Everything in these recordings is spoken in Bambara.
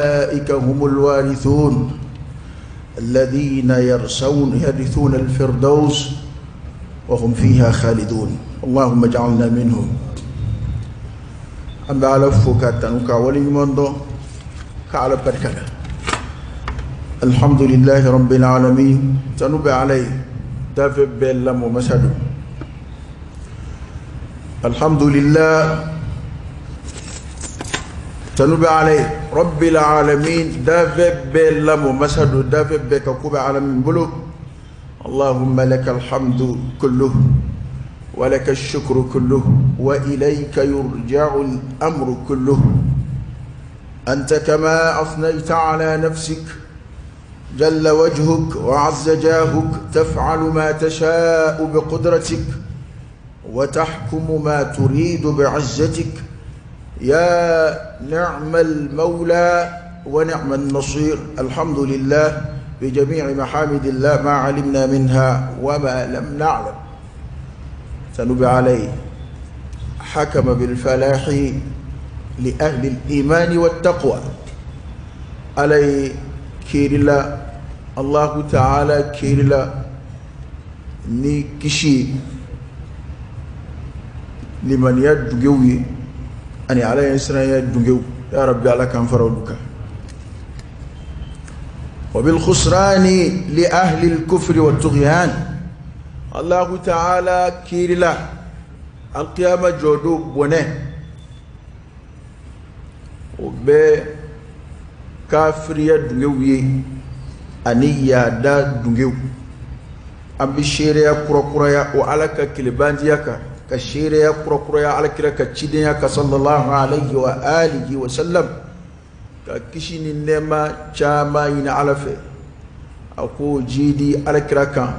أولئك هم الوارثون الذين يرثون الفردوس وهم فيها خالدون اللهم اجعلنا منهم. أما على فكاتن كولي مندو كعلى بركة. الحمد لله رب العالمين تنوب عليه دافع بلم ومسد. الحمد لله تنوب عليه رب العالمين دافع بلم ومسد دافع بكوكب عالمين بلو. اللهم لك الحمد كله ولك الشكر كله وإليك يرجع الأمر كله. أنت كما أثنيت على نفسك جل وجهك وعز جاهك تفعل ما تشاء بقدرتك وتحكم ما تريد بعزتك. يا نعم المولى ونعم النصير. الحمد لله بجميع محامد الله ما علمنا منها وما لم نعلم. تنوب عليه حكم بالفلاح لأهل الإيمان والتقوى علي كيرلا الله تعالى كيرلا ني كشي لمن يدجوي أني على إسرائيل يدجو يا ربي على كان فرودك. وبالخسران لأهل الكفر والطغيان الله تعالى كيرلا القيامة جودو بونه وب كافر يدجوي أني يادا دجو أم بشيريا كروكرويا وعلك كلباندياكا كشيريا كروكرويا على كلا كتشيديا صلى الله عليه وآله وسلم كشيني نما شاما ينعلفه أكو جيدي على كلا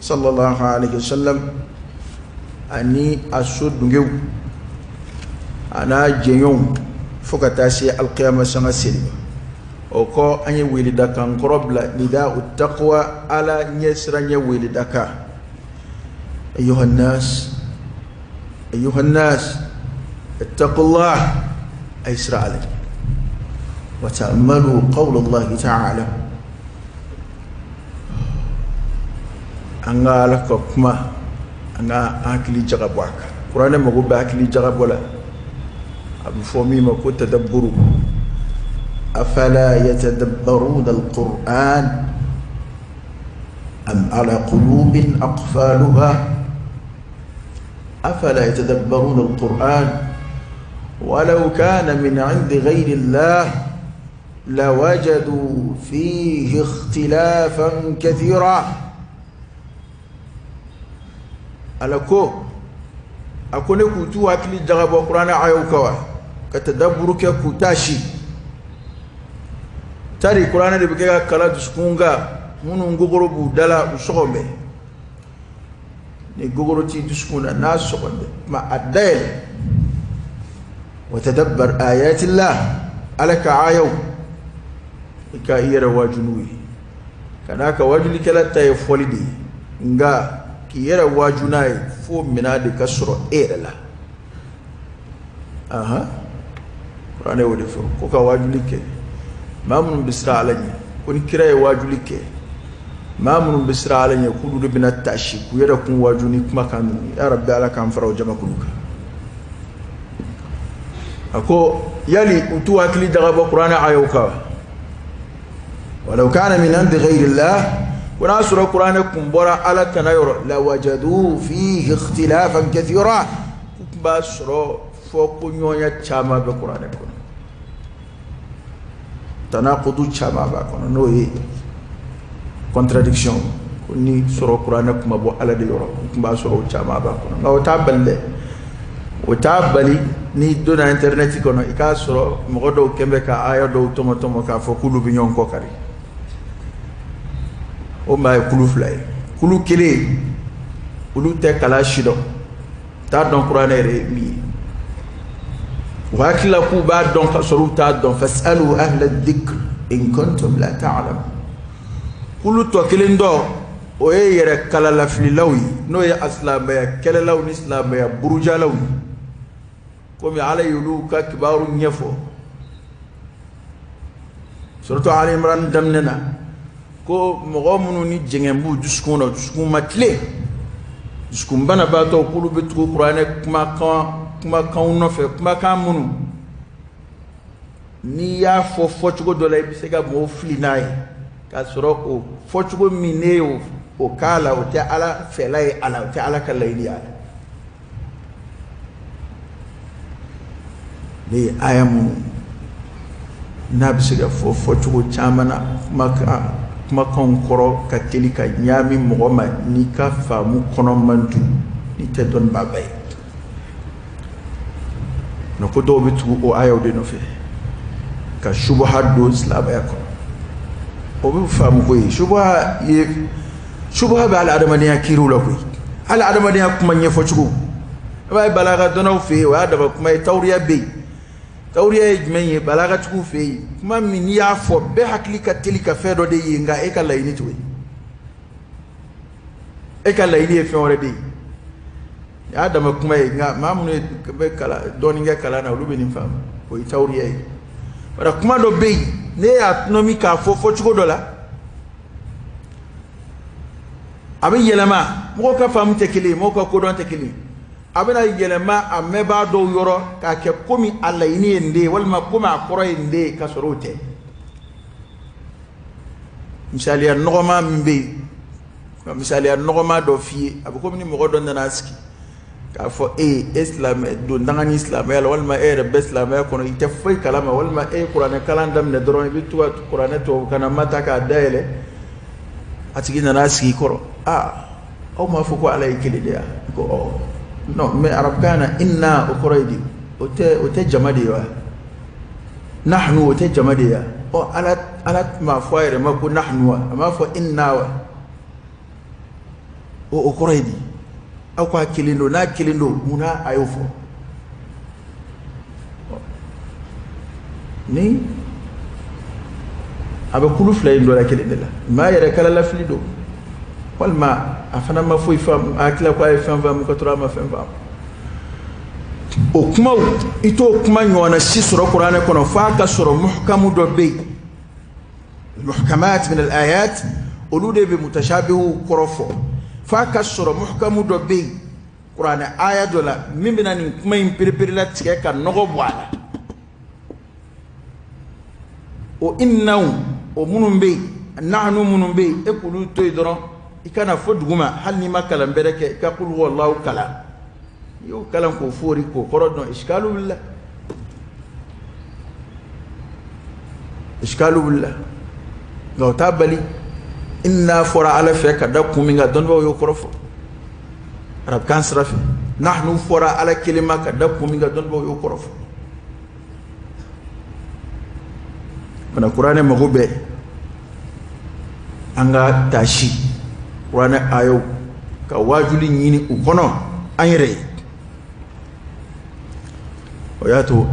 صلى الله عليه وسلم أني أسود دجو أنا جيوم فكتاسي القيامة سما سلمة وكو أني ولدك قربلا نداء التقوى على نيسرا ولدك. أيها الناس اتقوا الله أيسر عليكم وتأملوا قول الله تعالى أنا لكما أنا أكلي جغبواك قرآن ما قل بأكلي جغب ولا أبو فومي ما قل تدبروا أفلا يتدبرون القرآن أم على قلوب أقفالها. أفلا يتدبرون القرآن ولو كان من عند غير الله لوجدوا فيه اختلافا كثيرا. ألكو أكون كتو أكلي جغب القرآن عيوكوا كتدبرك كتاشي تاري القرآن اللي بكيها كلا تسكونغا منو نغورو بودالا وسوغمي نغورو تي تسكونا ناس سوغمي ما أدل وتدبر آيات الله ألك عيو إكا إيرا واجنوي كناك واجني كلا تايفولدي نغا كيرا واجناي فو منادي كسر إيرلا قرآن يقول فو كوكا واجني كي ما من بسرعة عليه كوني كراي واجوليك ما من بسرعة عليه كل ربنا التعشي ويرى كون واجوني كما كانوا يا رب على كان فرو جما كلوك أكو يلي أتو أكلي دغب القرآن عيوكا ولو كان من عند غير الله وناصر القرآن كمبرا على تناير لوجدوا فيه اختلافا كثيرا باسرو فوق نيونيا تشاما بالقرآن كون تناقض تشاما باكون نوي contradiction كوني سورة القرآن كما بو على ديورا كما سورة تشاما باكون لو تابل وتابلي ni dona internet kono ikasoro mogodo kembe ka ayo do tomo ka fo kulu bi nyon ko kari o may kulu flay kulu kele kulu te kala shido ta don qur'an re mi wa kila ku ba don ka soru ta don fasalu ahla dhikr in kuntum la ta'lam kulu to kele ndo o yere kala la flilawi no ya aslama ya kala law ni islam ya buruja law komi ala yulu ka kibaru nyefo suratu Ali Imran damnena ko mogo munu ni jengembu duskuna duskun matle duskun bana bato kulu bitu Qur'ane kuma kan no fe kuma kan munu ni ya fo chugo do lay se ga mo flinay ka soro o fo chugo mineo o kala o te ala felay ala te ala kalayni ala ni ayamu nabi se ga fo chugo chamana kuma kan koro ka teli ka nyami mogoma ni ka famu kono mantu ni te don babay no ko do bitu o ayaw de no fe ka shubha do islam yako o bi famu ko shubha ba ala adama ne akiru la ko ala adama ne kuma nyefo chugo ba balaga dono fe wa adama kuma tawriya be tawriya jmenye balaga chugo fe kuma min ya fo be hakli ka telika fe do de yinga e ka layni tuwe e ka layni e fe ore de ya adama kuma nga mamunu be kala doni nga kala na lube ni fam ko tawriya bara kuma do be ne autonomy ka fo chugo dola abi yelema mo ka fam tekele mo ka ko don tekele abena yelema ameba do yoro ka ke komi alayni ende walma kuma akoro ende ka sorote misali ya nogoma mbe misali ya nogoma do fi abu komi ni mo don na aski ka fo islam do ndangani islam ya walma rebe islam ya kono ite foi kalama walma qur'an kalandam ne doron bitu qur'an to kana mata ka daile atigi na aski koro au ma fo ko alay kelide ko no me arab kana inna uqraidi ote jamadi wa nahnu ote jamadi ya o alat ma faire ma ko nahnu wa ma fo inna wa o uqraidi akwa kilindo na kilindo muna ayofo ni abe kulu flay ndo la kelindela ma yere kala la flido walma afana ma foi fam akila kwa fam fam ko tora ma fam fam o kuma ito kuma nyona si sura qur'ana kono fa ka sura muhkamu do be muhkamat min al ayat ulude bi mutashabihu korofo fa ka sura muhkamu do be qur'ana aya do la mimbina ni kuma impiripiri la tike ka nogo bwala o innahu o munumbe nahnu munumbe e kulu to idron ikana foduguma hal ni makala bereke ka qul wallahu kala yo kalan ko fori ko korodno iskalu billah law tabali inna fora ala fe ka dakku mi nga don yo korofo arab kan srafi nahnu fora ala kelima ka dakku mi nga don yo korofo mana qur'ane magube anga tashi qur'ane ayo ka wajuli nyini ukono anyre oyato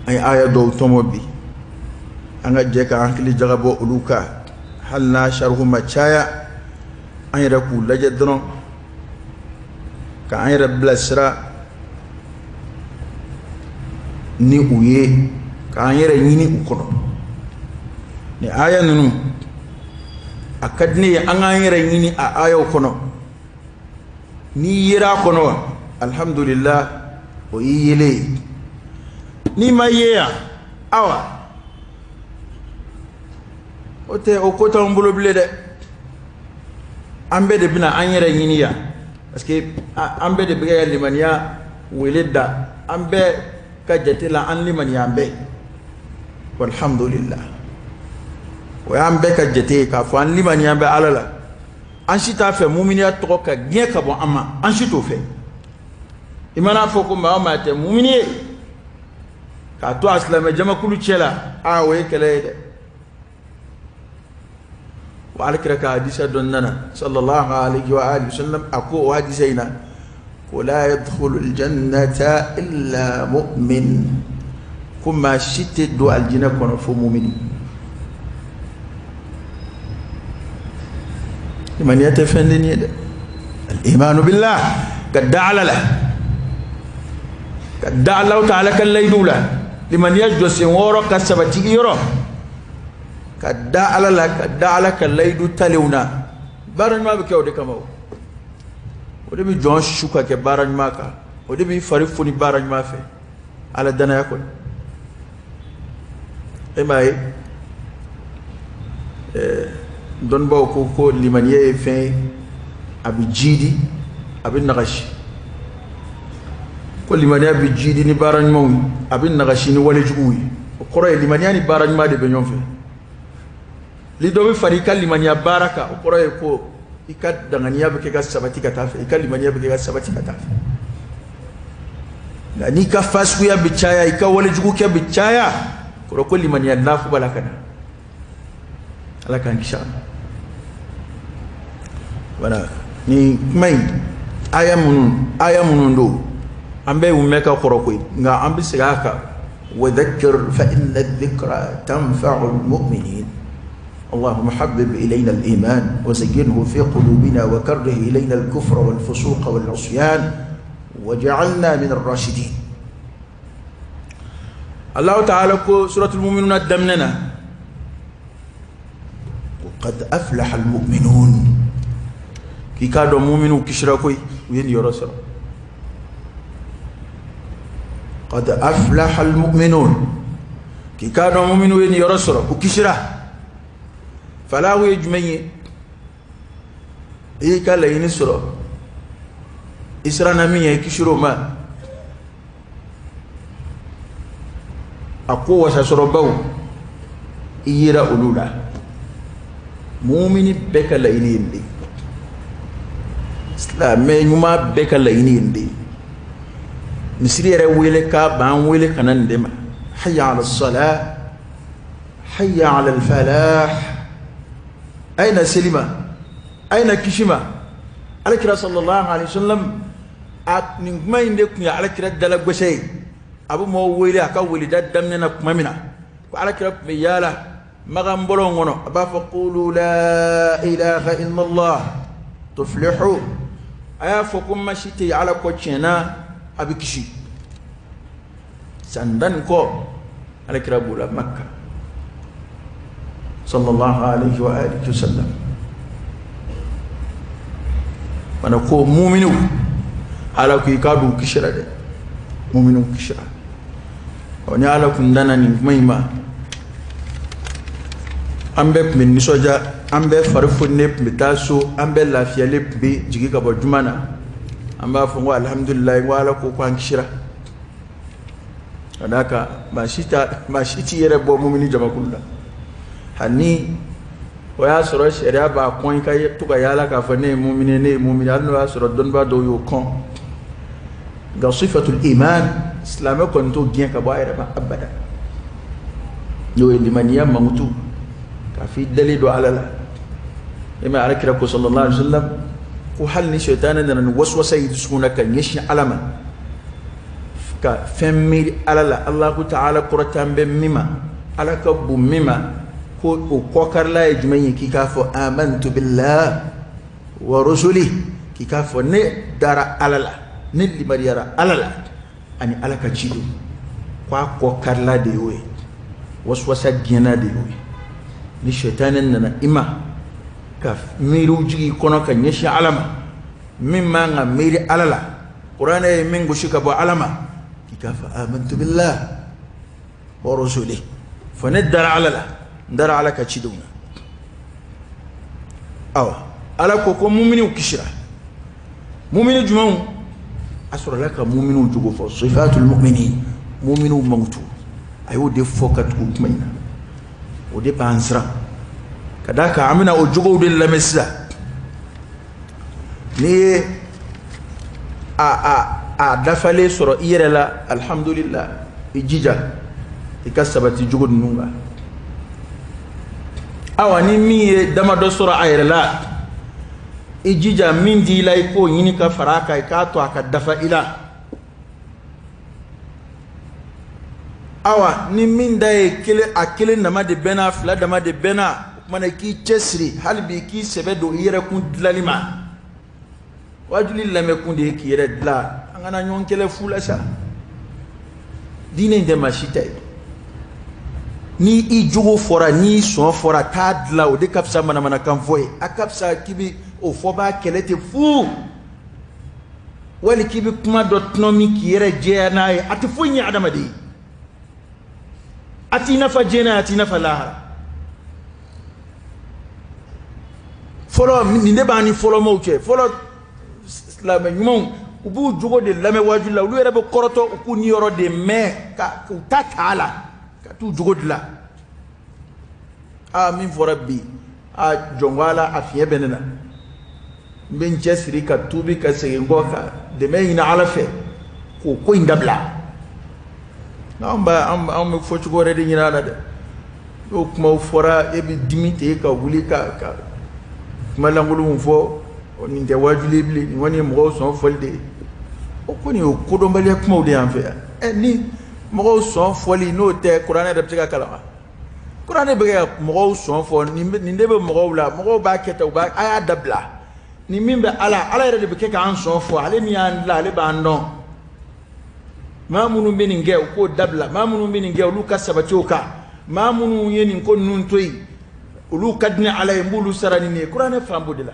ay aya do tomobi anga je ka ankli jagabo uluka halna sharhu machaya anyra ku laje dron ka anyra blasra ni uye ka anyra nyini ukono ni aya nunu akadni anga anyra nyini a aya ukono ni yira kono alhamdulillah o yele ni mayeya awa ote okota mbulo bile de ambe de bina anyere nyiniya parce que ambe de biga limaniya weleda ambe ka jetela an limaniya ambe walhamdulillah wa ambe ka jete ka fo an limaniya ambe alala an shita fe mu'miniya to ka gye ka bon amma an shito fe imana fo ko ma te mu'miniye ka to aslama jama kulu chela we kele de wa alkraka hadisa donnana sallallahu alaihi wa alihi wasallam ako hadisaina ko la yadkhulu aljannata illa mu'min kuma shitte do aljina kono fo mu'min man yatafandini de al-iman billah qad da'ala la qad da'ala ta'ala kallaydula liman yajdu sin woro kasabati yoro كدا على لا كدا على كلايدو تلونا بارن ما بكيو دي كماو ودي بي جون شوكا كي بارن ماكا ودي بي فريفوني بارن ما في على دنا يكون ايماي دون باو كو لمانيه في ابي جيدي ابي نغش كل لمانيه ابي جيدي ني بارن مو ابي نغش ني ولي جوي قرأ لمانيه ني بارن ما دي بنيون في lido fari kalimania baraka ukoro ko ikat dangania be ke sabati katafe ikalimania be ke sabati katafe ngani ka fasku ya bichaya ikawale jugu ke bichaya koro ko limania nafu balakana alaka insha bana ni mai ayamun ndo ambe umeka koro ko nga ambi sigaka wa dhakkir fa inna adh-dhikra tanfa'u al-mu'minin اللهم حبب إلينا الإيمان وزينه في قلوبنا وكره إلينا الكفر والفسوق والعصيان وجعلنا من الراشدين. الله تعالى سورة المؤمنون الدمننا وقد أفلح المؤمنون كي كادوا مؤمنون كشراكوي وين يرسل قد أفلح المؤمنون كي كادوا مؤمنون وين يرسل وكشرا فلا ويجمعي إيه كلا ينسرو إسرانا مية كشرو ما أقوى سسربو إيرا أولولا مؤمن بك لينين دي إسلامي نما بك لينين دي نسري رويلك بان ويلك نندم حي على الصلاة حي على الفلاح أين سلمة أين كشمة على كرا صلى الله عليه وسلم نجمع عندك على كرا دلق بشيء أبو مويلي أكويلي داد دمنا كمامنا وعلى كرا بيالا مغام بلونغونو أبا فقولوا لا إله إلا الله تفلحوا أيا فكم مشيتي على كوتشينا أبي كشي سندن كو على كرا بولا مكة صلى الله عليه وآله وسلم ونكو مؤمنو على كي كادو كشرا دي مؤمنو كشرا وني على كندنا نيما ambe min nisoja ambe farfu nep mitaso ambe lafiya lep be jigi ka bo jumana amba fo alhamdulillah wala ko kwan kishira adaka mashiti yere bo mumini jama kullu hani waya soro sharia ba kon ka to ka yala ka fa ne mumini alno ya soro don ba do yo kon ga sifatul iman islam ko to gien ka ba ira ba abada yo limaniya mamutu ka fi dalilu ala la ima alakira ko sallallahu alaihi wasallam ko hal ni shaytanan nan waswasa yidusuna kan yashi alama ka femmi ala la allah ta'ala quratan be mima alaka bu mima ko kokar la yajmani ki ka fo amantu billah wa rusuli ki ka fo ne dara alala ne limariyara alala ani alaka chido kwa kokar la de yoy waswasa gina de yoy ni shaytanan nana ima ka miru jigi kono kan yashi alama mimma nga miri alala qur'ana e mingo shika bo alama ki ka fa amantu billah wa rusuli fa nadara alala ndara alaka chiduna awa ala ko mu'minu kishra mu'minu jumu asra laka mu'minu jugo fo sifatul mu'minin mu'minu mawtu ayo de fokat ko kumaina o de pansra kadaka amina o jugo de la mesla ni a dafale soro iyerela alhamdulillah ijija ikasabati jugo nunga awani mi dama do soro ayerela ijija min di lay ko yini ka faraka ka to aka dafa ila awa ni min day kele akele nama de bena fla dama de bena mana ki chesri halbi ki sebedo yere kun dlalima wajuli lame kun de ki yere dla angana nyon kele fula sa dine de mashita ni i jogo fora ni son fora ta dla o de kapsa mana kan foye a kapsa kibi o foba kelete fu wali kibi kuma dotnomi ki yere jeena ay ati funya adamadi ati nafa jeena ati nafa lahara folo ni ne bani folo mo ke folo islam nyum ubu jogo de lame wajula lu yere be koroto ku ni yoro de me ka ta taala ka tu jogo de la a min fo rabbi a jongwala afiye benena ben jesri ka tubi ka sege ngoka de me ina ala fe ko indabla namba am fo ci gore de nyina la de o kuma fora e bi dimite ka wuli ka malangulu fo oni nde wajuli bli ni woni mo so folde o koni o kodo mbali kuma de en fait ni mo so foli no te qur'an de tika kala qur'an be mo so fo ni ndebe mo la mo ba keta ba aya dabla ni mimbe ala yere de ke an so fo ale mi an la ale ba non mamunu be ni nge ko dabla mamunu be ni nge lu ka sabati o ka mamunu yeni ko nun toyi ulu kadni ala mbulu sarani ne qur'an fambo de la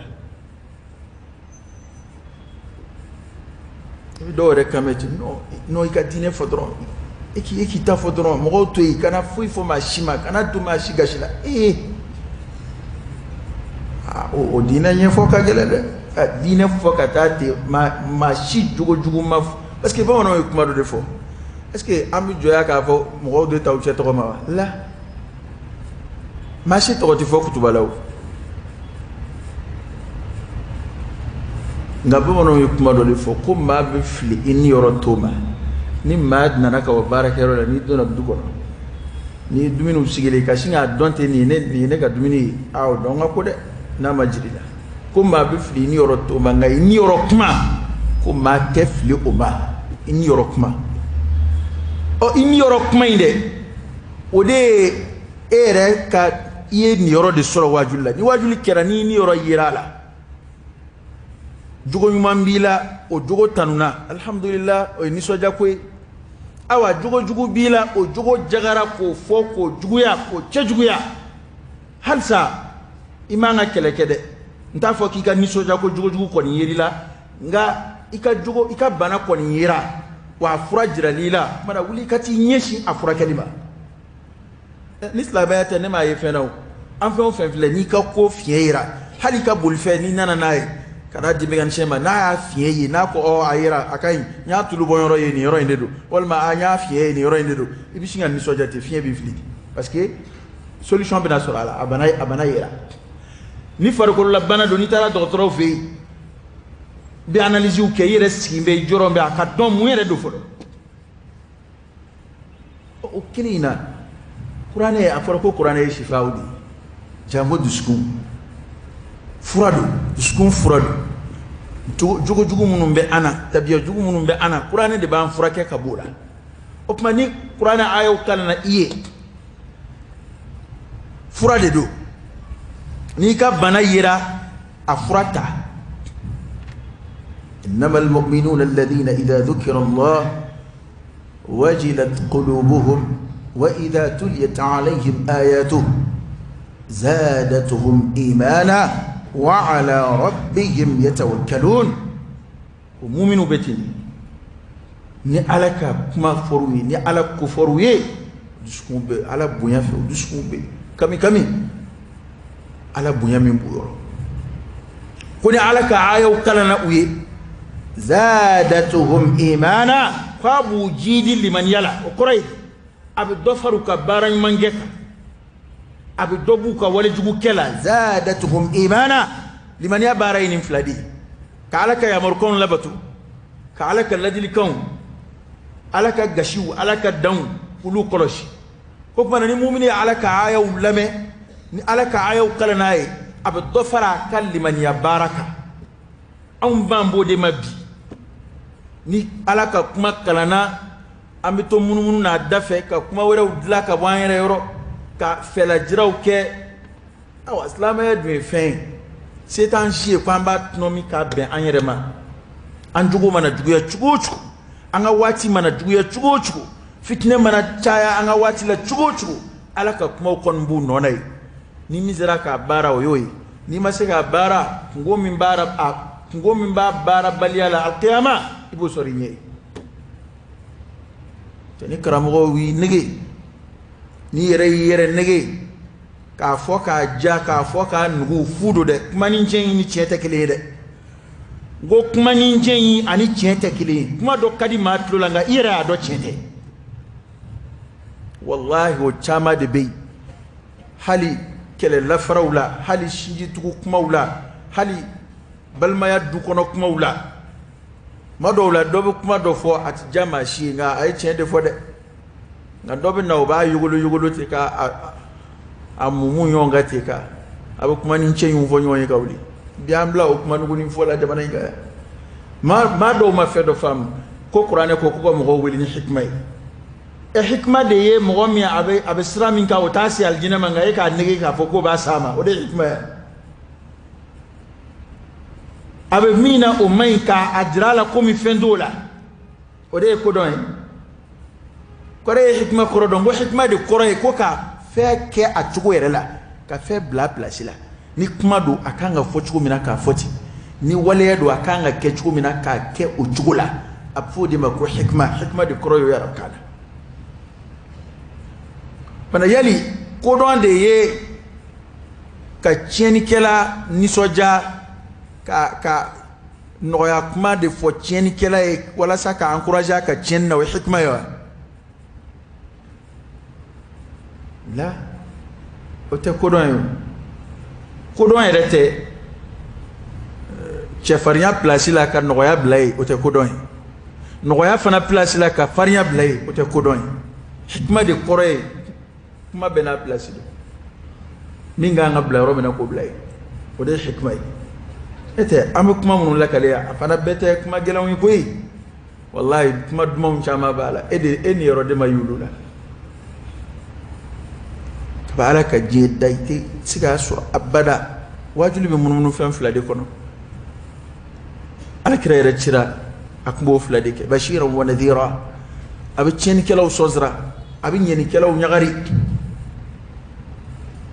do rekameti no ikadine fodron eki ta fodron mo to yi kana fu fo mashima kana du mashiga shila o dina yen fo ka gele de dina fo ka tate ma shi jugo ma parce que bon on kuma do defo est-ce que ami joya ka fo mo do taw che to ma la ma shi to ti fo kutubalaw ngabo wono kuma do defo ko ma be fli ini yoro toma ni mad nana ka barakero la ni dona duko ni duminu sigile ka shinga donte ni ne ka dumini aw donga ko de na majirila ko ma be fli ini yoro toma ngai ni yoro kuma ko ma te fli o ba ini yoro kuma o ini yoro kuma inde o de ere ka ye ni yoro de soro wajulla ni wajuli kera ni yoro yirala jogo nyumambila o jogo tanuna alhamdulillah o ni soja ko awa jogo bila o jogo jagara ko fo ko juguya ko cejuguya halsa imanga kelekede nta fo ki ka ni soja ko jogo ko ni yirila nga ika bana ko ni yira wa fura jiralila mara wuli kati nyeshi afura kalima l'islam ayata ne ma yefenaw an fe o fe fle ni ka ko fiera halika bulfe ni nana nae kada dimegan shema na ya fiye na ko o ayira akai nya tulu boyoro ye ni yoro indedo wal ma anya fiye ni yoro indedo ibishinga ni soja te fiye bi fli parce que solution bena sur ala abana yira ni farko la bana do ni tara docteur fe bi analyse u ke yire simbe joro be akadon mu yere do fo o kilina qur'ane afara ko qur'ane shifaudi jambo dusku furadu duskun furadu jugo munum be ana tabiya jugo munum be ana qur'ani de ban furake kabula opma ni qur'ani ayo kala na iye furade do ni ka bana yira afurata innamal mu'minuna alladhina idha dhukira Allah wajilat qulubuhum wa idha tuliyat alayhim ayatuhu zadatuhum imana وعلى ربهم يتوكلون ومؤمنوا بتني ni alaka kuma foruye ni ala ko foruye dusukun be ala bonya fe dusukun be kami ala bonya min buyoro ko ni alaka ayo kala na uye zadatuhum imana qabu jidi liman yala o koray abi dofaru ka baran mangeka abi dobu ka wale jugu kela zadatuhum imana liman ya barayin fladi kaalaka ya markon labatu kaalaka ladil kaun alaka gashiw alaka dan ulu koloshi ko kuma ni mu'mini alaka ayaw lame ni alaka ayaw kala nayi abi dofara kal liman ya baraka an bambo de mabi ni alaka kuma kalana ambito mununu na dafe ka kuma wera udla ka wanyere yoro ka fela jiraw ke awa islam ya dwe fen setan shi kwamba tnomi ka ben anyere ma an jugo mana jugo ya chugo anga wati mana jugo ya chugo fitne mana chaya anga wati la chugo ala ka kuma kon bu nonay ni misera ka bara o yoy ni maseka bara ngomi ba bara baliyala alqiyama ibo sorinye tani karamo wi nege ni yere nege ka foka ja ka foka nugu fudo de kuma ni njen ni chete kele de go kuma ni njen ani chete kele kuma do kadi ma tulanga ira do chete wallahi o chama de bey hali kele la farawla hali shiji tugu kuma wula hali balma ya du kono kuma wula madowla do kuma do fo at jama shi nga ay chete fo de nga do na ba yugulu te ka amumu nyonga te ka abu kuma ni nche yun fo nyonye kawli biambla o kuma nugu ni fo la jamana nga ma do ma fe do fam ko qur'ane ko mo weli ni hikmay e hikma de ye mo mi abe sira min ka o tasi aljina manga e ka nege ka fo ko ba sama o de hikma abe mina o mai ka ajrala ko mi fendola o de ko don ko de hikma ko don go hikma de ko ko ka fe ke a chugo yere la ka fe bla place la ni kuma do akanga fo chugo mina ka foti ni wale do akanga ke chugo mina ka ke o chugo la afodi ma ko hikma de ko yo yara kana pana yali ko don de ye ka tieni kela ni soja ka noya kuma de fo tieni kela e wala sa ka encourager ka tien na hikma yo la o te ko don rete chefariya place la ka noya blay o te ko don noya fana place la ka fariya blay o te ko don hikma de kore kuma bena place do minga nga blay ro bena ko blay o de hikma ete am kuma mun la kale afana bete kuma gelawi koy wallahi kuma dum chama bala eni yoro de mayulula bala ka je daite siga so abada wajuli be mun fam fla de kono ala kirayra cira akbo fla de ke bashira wa nadhira abi chen kelaw sozra abi nyeni kelaw nyagari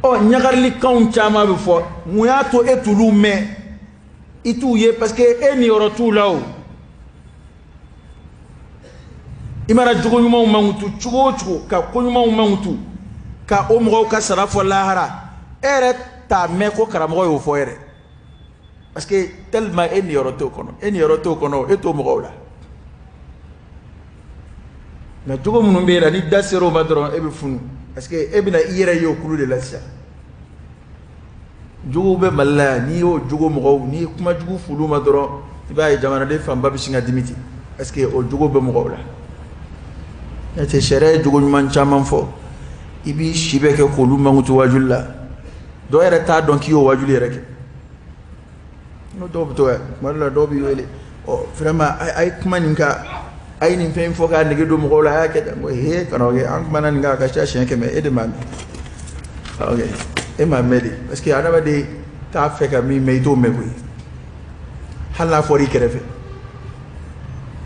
o nyagarli kaun chama be fo muyato etulu me itu ye parce que eni yoro tu law imara jugo nyuma mangutu chugo ka ko nyuma mangutu ka o mo ka sarafo lahara ere ta me ko karamo yo fo ere parce que tellement eni yoro to kono eto mo la na jugo munum be la ni dasero madron e be funu parce que e bina iyere yo kulu de la sia jugo be malla ni yo jugo mo ni kuma jugo fulu madron ibaye jamana de famba bi singa dimiti parce que o jugo be mo la ete shere jugo man chaman fo ibi shibeke ko lu mangutu wajulla do ere ta donc yo wajuli rek no do to malla do bi wele o vraiment ay kuma ninka ay ni fem fo ka ngi do mo la ya ke mo he kano ge an manan nga ka cha shen ke me ede mami ok e ma meli parce que anaba de ta fe ka mi me to me ko hala fori kerefe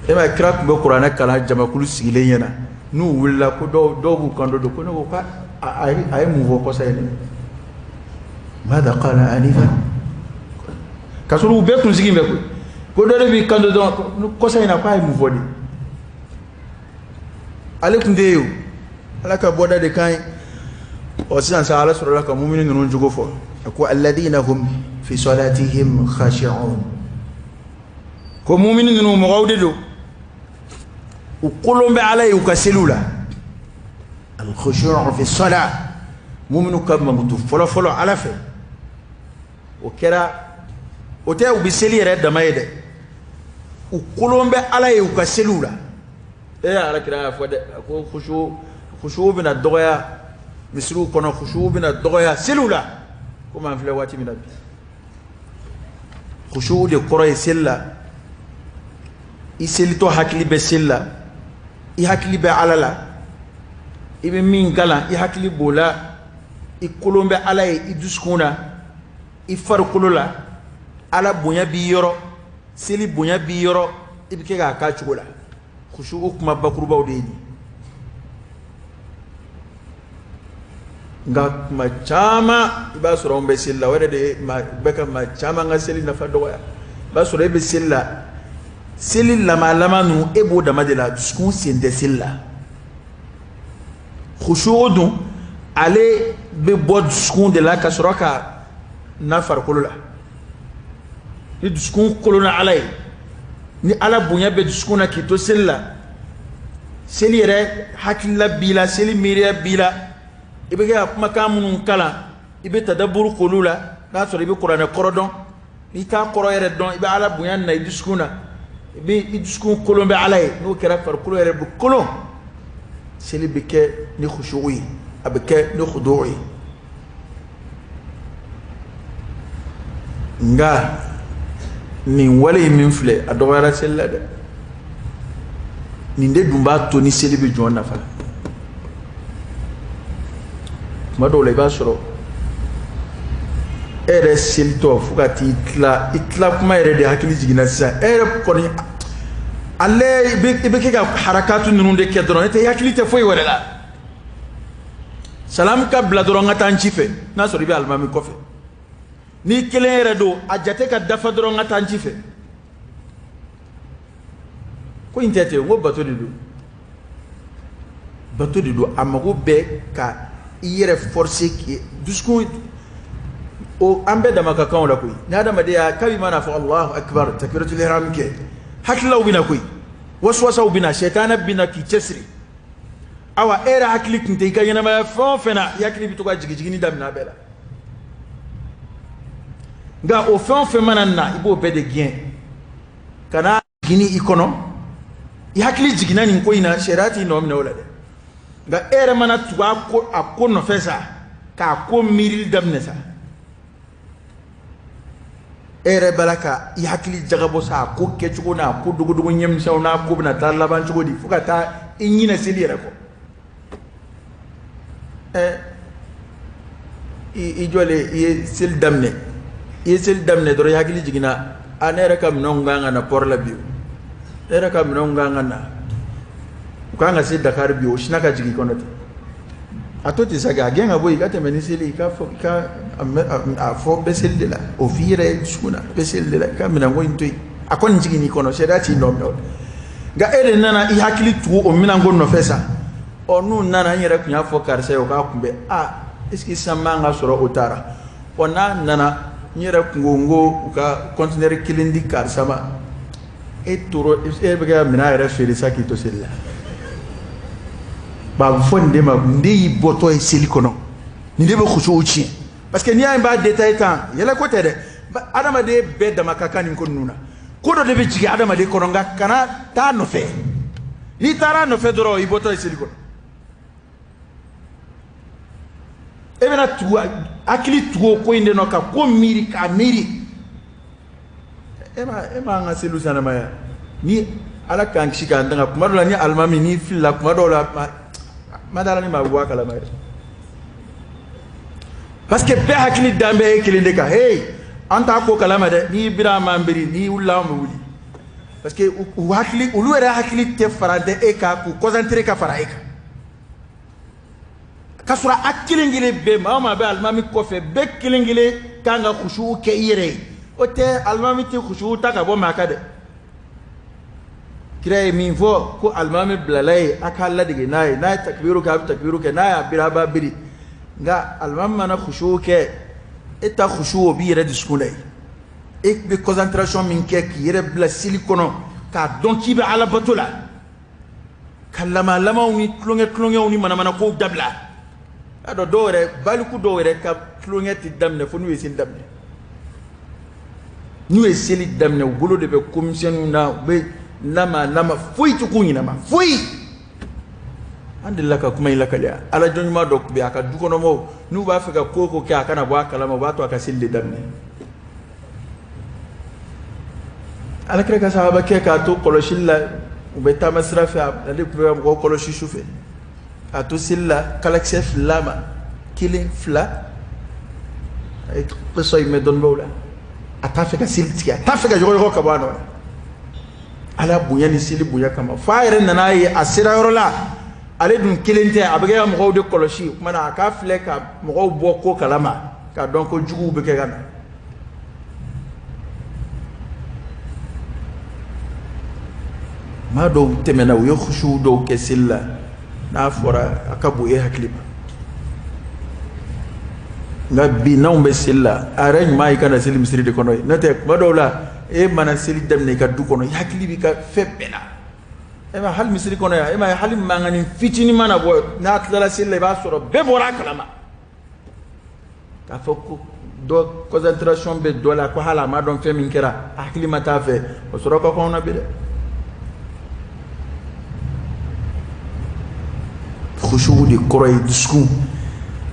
e ma krak be qur'ana kala jama kulu sigile yana nu willa ko do bu kando do ko no ka ay mu vo ko sayne ماذا قال آنفا كسروا بيتون سيجي بيكو كودو بي كاندو دون كوساينا باي مو فودي عليكم ديو alaka boda de kai o sinan sa ala sura laka mu'minin non jugo fo ko alladhina hum fi salatihim khashi'un ko mu'minin non mo gawde do o qulum bi alay ka selula al khushu' fi salat mu'minu kam mutu folo ala fe o kera o te ubi seli re da mayde o qulum bi alay ka selula e ala kira fo de ko khushu bina doya misru kono khushu bina doya selula kuma fle wati min abi khushu de qoroy sella iselito hakli be sella I hakli be alala ibe min gala I hakli bola I kolombe alay I duskuna I farkulula ala bonya bi yoro seli bonya bi yoro ibe ke ga ka chugola khushu kuma bakruba odeni nga ma chama iba soro on be sella wala de ma beka ma chama nga seli na fa doya ba soro be sella seli lama nu ebo dama de la dusku sende sella khushudu ale be bod dusku de la kasroka na farkulu la ni dusku kolona alay ni ala bunya be dusku na kito sella seli re hakilla bila seli miriya bila ibe ga makamun kala ibe tadabbur qulula na so ibe qur'ana korodon ni ta qoro yere don ibe ala buyan na idiskuna ibe idiskun kolon be alay no kera far kulo yere bu kolon seli bike ni khushu'i abike ni khudu'i nga ni wale min fle adowara sellade ni nde dumba to ni seli be jonna fa madola iba soro ere silto fukati itla kuma ere de hakili jigina sa ere koni alle ibe ke ga harakatu nunu de ke doron te hakili te foyi wala salam ka bla doron ngata nchife na soro ibe almami kofe ni kele ere do ajate ka dafa doron ngata nchife ko intete wo bato dido amago be ka yere forcé qui dusku o ambe da maka kan la koy na da madiya kabi mana fa Allahu akbar takbiratul ihram ke hakla ubina koy waswasa ubina shaytana bina ki chesri awa era hakli kinte ka yana ma fon fena yakli bitu ka jigi ni damna bela ga o fon fe manana ibo be de gien kana gini ikono yakli jigina ni koy na sherati no amna wala de ga ere mana tuwa ko akono fesa ka ko miril damne sa ere balaka yakli jagabo sa ko ke chugo na ko dugu nyem saw na ko bina talla ban chugo di fuka ta inyina selire ko i jole ye sel damne do yakli jigina anere kam non nganga na porla biu ere kam non nganga na kanga se Dakar bio shinaka jigi konata atoti saga genga boy kate menisili ka fo ka a fo besel de la o vire suna besel de la ka mina ngo intoi akon jigi ni kono shedati no no ga ere nana I hakili tu o mina ngo no fesa onu nana nyere kunya fo karse o ka kumbe eski samanga soro otara ona nana nyere kungongo ka conteneur kilindi karsama e turo e bega mina ere fere sakito sella ba fonde ma ndi boto e silikono ni debe khushu uchi parce que ni ay ba détail tan yela ko tede adama de be dama kakani ko nuna ko do debe jigi adama de kono nga kana ta no fe ni tara no fe doro i boto e silikono e bena tu akili tu ko inde no ka ko miri ka miri e ma nga selu sana ma ni ala kan shika ndanga kuma do la ni almami ni filla kuma do la madala ni mabwa kala mai parce que be hakili dambe kilinde ka hey anta ko kalama de ni bira mambiri ni ulla mo wuli parce que hakili ulu era hakili te farade e ka ku concentré ka fara e ka kasura akilingile be mama be almami ko fe be kilingile kanga khushu ke yere ote almami te khushu ta ka bo makade kire min fo ko almami blalay akalla dige nay takbiru ke nay biraba biri nga almam mana khushu ke eta khushu bi yere diskunay ek be concentration min ke yere bla silikono ka donki be ala batula kallama lama uni klonge uni mana ko dabla ado dore baliku dore ka klonge ti damne fo nu esin damne nu eseli damne bolo de be commission na be nama foi tu kunyina ma foi andilla ka kuma ila kala ala jonuma dok be aka dukono mo nu ba fika koko ke aka na ba kala mo ba to aka silde damne ala kre ka sahaba ke ka to koloshilla ube ta masrafi ali program ko koloshi shufe ato silla kala chef lama killing fla ay qiso yime don bawla atafika silti atafika jogo ka bano ala bunya ni sili bunya kama faire nana yi asira yorola ale dun kelen tɛ a bɛ kɛ ka mɔgɔw de kɔlɔsi o kumana a k'a filɛ ka mɔgɔw bɔ ko kalama k'a dɔn ko juguw bɛ kɛ ka na maa dɔw tɛmɛna u ye khushu dɔw kɛ seli la n'a fɔra a ka bon e hakili ma nka bi n'anw bɛ seli la a yɛrɛ ɲuman y'i ka na seli misiri de kɔnɔ ye n'o tɛ tuma dɔw la e mana seli daminɛ i ka du kɔnɔ i hakili b'i ka fɛn bɛɛ la e ma hali misiri kɔnɔ yan e ma hali mankanni fitinin mana bɔ n'a tilala seli la i b'a sɔrɔ bɛɛ bɔra a kalama k'a fɔ ko dɔ concentration bɛ dɔ la ko hali a ma dɔn fɛn min kɛra a hakili ma taa fɛ o sɔrɔ ka kɔn na bi dɛ khushu de kɔrɔ ye dusukun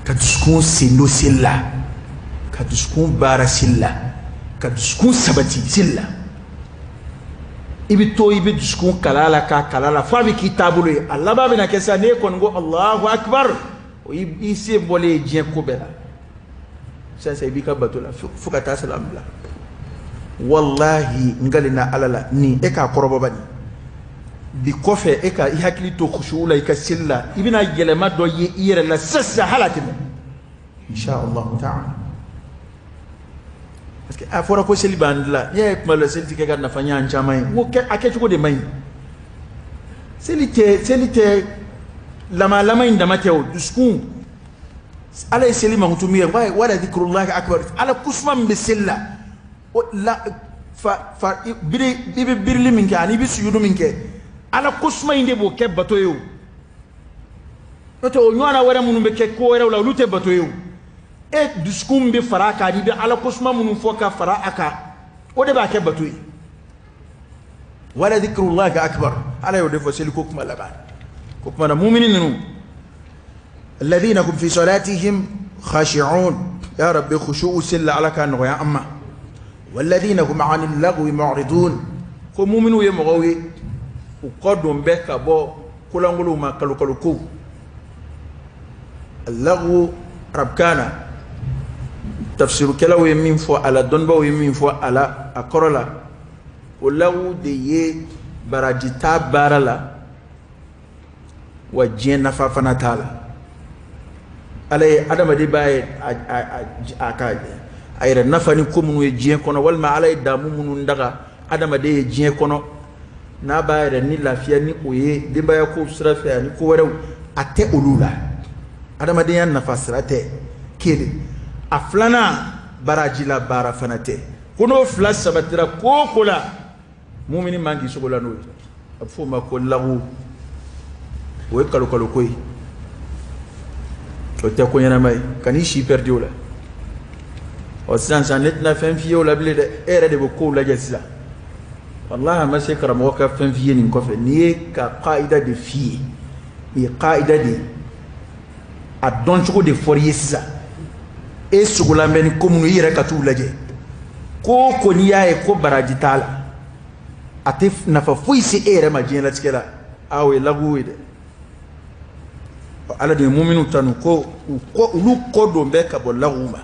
ka dusukun sen don seli la ka dusukun baara seli la ka dusukun sabati seli la i bɛ to i bɛ dusukun kala la k'a kala la fo a bɛ k'i taabolo ye a laban bɛna kɛ sisan n'e kɔni ko Allahu Akbar o i se bɔlen ye diɲɛ ko bɛɛ la sisan i b'i ka bato la fo ka taa salamu bila wallahi n galina Ala la nin e k'a kɔrɔbɔ bani bi kɔfɛ e ka i hakili to khushu la i ka seli la i bɛna yɛlɛma dɔ ye i yɛrɛ la sisan hali a tɛmɛ insha Allah ta'ala parce que a fɔra ko seli b'an dilan n'i y'a ye kuma dɔ la seli tɛ kɛ ka nafa ɲɛ caman ye n ko a kɛcogo de man ɲi seli tɛ lama in dama tɛ o dusukun Ala ye seli mankutu min ye wala dhikrullahi akbar Ala kusuma min bɛ seli la i bɛ birili min kɛ ani i bɛ sujudu min kɛ Ala kusuma in de b'o kɛ bato ye o n'o tɛ o ɲɔgɔnna wɛrɛ minnu bɛ kɛ ko wɛrɛw la olu tɛ bato ye o e dusukun bɛ fara a kan i bɛ Ala kusuma minnu fɔ ka fara a kan o de b'a kɛ bato ye wala dhikrullahi akbar Ala y'o de fɔ seli ko kuma laban ko kuma na mumini ninnu alladhina hum fi salatihim khashi'un ya rabbi khushu'u seli Ala ka nɔgɔya an ma walladhina hum 'anil lagwi mu'ridun ko muminu ye mɔgɔw ye u kɔ don bɛ ka bɔ kolangolow ma kalokalo kow al-lagwu arabukana tafsirukɛlaw ye min fɔ a la dɔnnibaw ye min fɔ a la a kɔrɔ la o lagwu de ye baraji t'a baara la wa diɲɛ nafa fana t'a la Ala ye adamaden b'a ye a yɛrɛ nafa ni ko minnu ye diɲɛ kɔnɔ walima Ala ye damu minnu daga adamaden ye diɲɛ kɔnɔ n'a b'a yɛrɛ ni lafiya ni o ye denbaya ko sira fɛ ani ko wɛrɛw a tɛ olu la adamadenya nafa sira tɛ kelen a filanan baraji la baara fana tɛ ko n'o fila sabatira ko ko la mumini man k'i sogo la n'o ye a bɛ f'o ma ko lagu o ye kalokalo ko ye o tɛ ko ɲɛnama ye ka n'i si pɛridi o la ɔ sisan ne tɛna fɛn f'i ye o la bilen dɛ e yɛrɛ de bɛ kow lajɛ sisan wallahi a ma se karamɔgɔ ka fɛn f'i ye nin kɔfɛ n'i ye ka qaida de f'i ye nin ye qaida de a dɔncogo de fɔr'i ye sisan e sugulan bɛ ni ko minnu i yɛrɛ ka t'u lajɛ ko ko n'i y'a ye ko baraji t'a la a tɛ nafa foyi se e yɛrɛ ma diɲɛlatigɛ la o ye lagu ye dɛ Ala de ye muminu tanu ko olu kɔ don bɛ ka bɔ lagu ma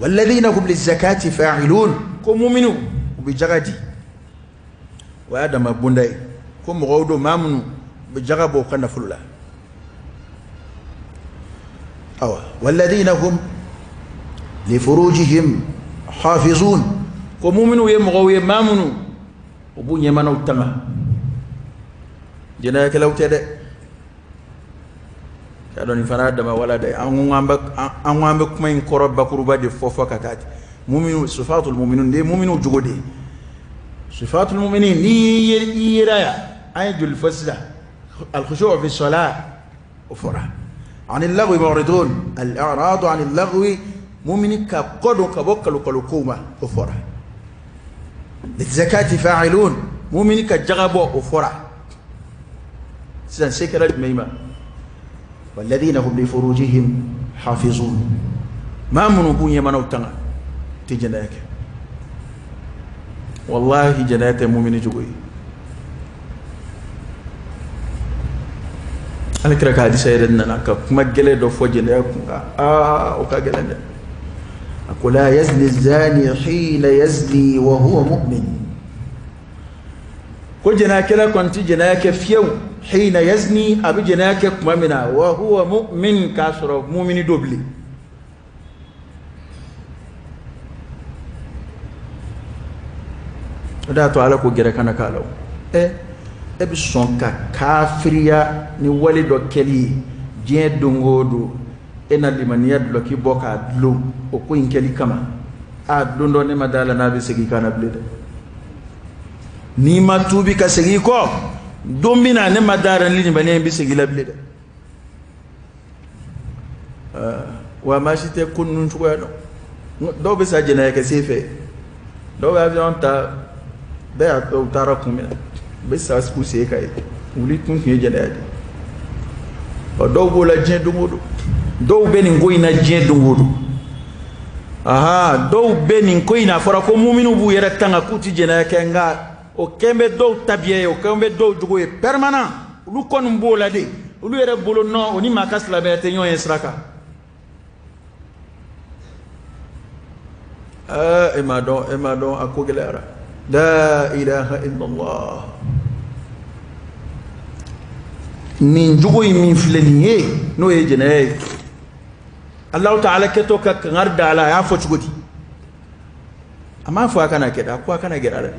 walladhina hum lizakati fa'ilun ko muminu u bɛ jaga di o y'a dama bonda ye ko mɔgɔw don maa minnu u bɛ jaga bɔ u ka nafolo la awa walladhina hum li furujihim hafizun ko muminu ye mɔgɔw ye maa minnu u b'u ɲɛmanaw tanga jɛnɛyakɛlaw tɛ dɛ k'a dɔn nin fana y'a dama wala dɛ an ko an bɛ kuma in kɔrɔ bakuruba de fɔ ka taa muminu sifatul muminin de ye muminu jogo de ye sifatul muminin n'i yera yan an ye joli fɔ sisan al-khushu' fi salat o fɔra anil lagwi mu'ridun al-i'radu anil lagwi mumini ka kɔ don ka bɔ kalokalo kow ma o fɔra lizakati fa'ilun mumini ka jaga bɔ o fɔra sisan se kɛra jumɛn ma walladhina hum li furujihim hafizun maa minnu b'u ɲɛmanaw tanga tɛ jɛnɛya kɛ wallahi jɛnɛya tɛ mumini jogo ye Alakira ka hadisa yɛrɛ nana ka kuma gɛlɛn dɔ fɔ jɛnɛya kun kan o ka gɛlɛn dɛ a ko la yazni zani hina yazni wa huwa mu'min ko jɛnɛyakɛla kɔni tɛ jɛnɛya kɛ fiyewu حين يزني أبي جناك مؤمنا وهو مؤمن كاسر مؤمن دوبلي da to ala ko gere kana kalaw e bi son ka kafiriya ni wali do keli je dongodo ena limaniya do ki boka dlo o ko in keli kama a dondo ne madala na bi sigi kana blede ni matubi ka sigi ko dombina ne madara ni bane bi sigi la blede wa mashite kunnun tuwa do be sa jena ke sefe do ba avion ta be a utara kumina be sa skuse kai wuli tun ke jena o do bo la jin dungudu do be ni ngoina jin dungudu aha do be ni ngoina fora ko mu'minu bu yere tanga kuti jena ke nga o kembe do tabiye o kembe do jugo e permanent lu kon mbola de lu yere bolo no oni makasla be te nyon esraka emadon akogelera la ilaha illallah min jugo min fleniye no e jene Allah ta'ala keto ka ngarda ala ya fo chugoti ama fo kana keda ko kana gerala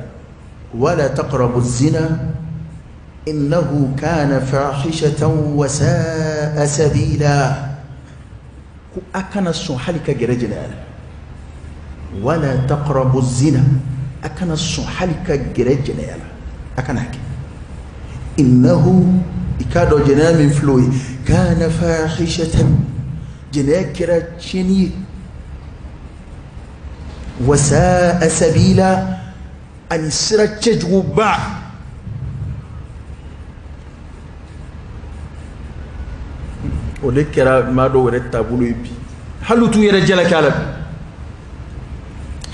wala taqrabu az-zina innahu kana fahishatan wa sa'a sabila ku akana so halika gerejela ولا تقربوا الزنا أكن الصحالك جرجنا يلا أكنك إنه إكادو جنا من فلوي كان فاحشة جنا كرتشني وساء سبيلا أن سرت تجوبا ولكرا ما دو رتابولو يبي هل تو يرجلك على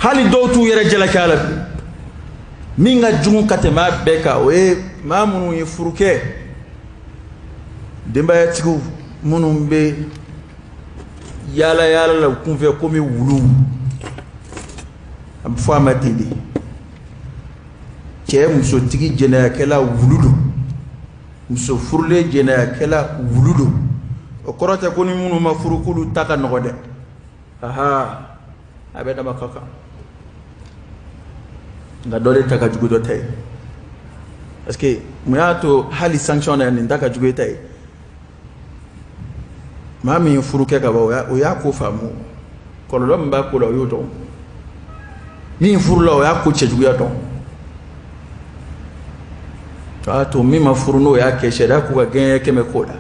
hali dawtu yere jala kala minga jungu katema beka we mamunu yi furuke demba yatiku munum be yala la kunfe komi wulu am fama tindi ke muso tigi jena kala wuludo muso furle jena kala wuludo o korota ko ni munu ma furukulu taka nogode aha abeda makaka nga dole taka jugu do tay parce que muyato hali sanction na ni taka jugu tay mami furuke ka ba o ya ko famu ko lo mba ko lo yoto mi furula o ya ko che jugu ya to to mi ma furuno ya ke sheda ku ga gen ke me koda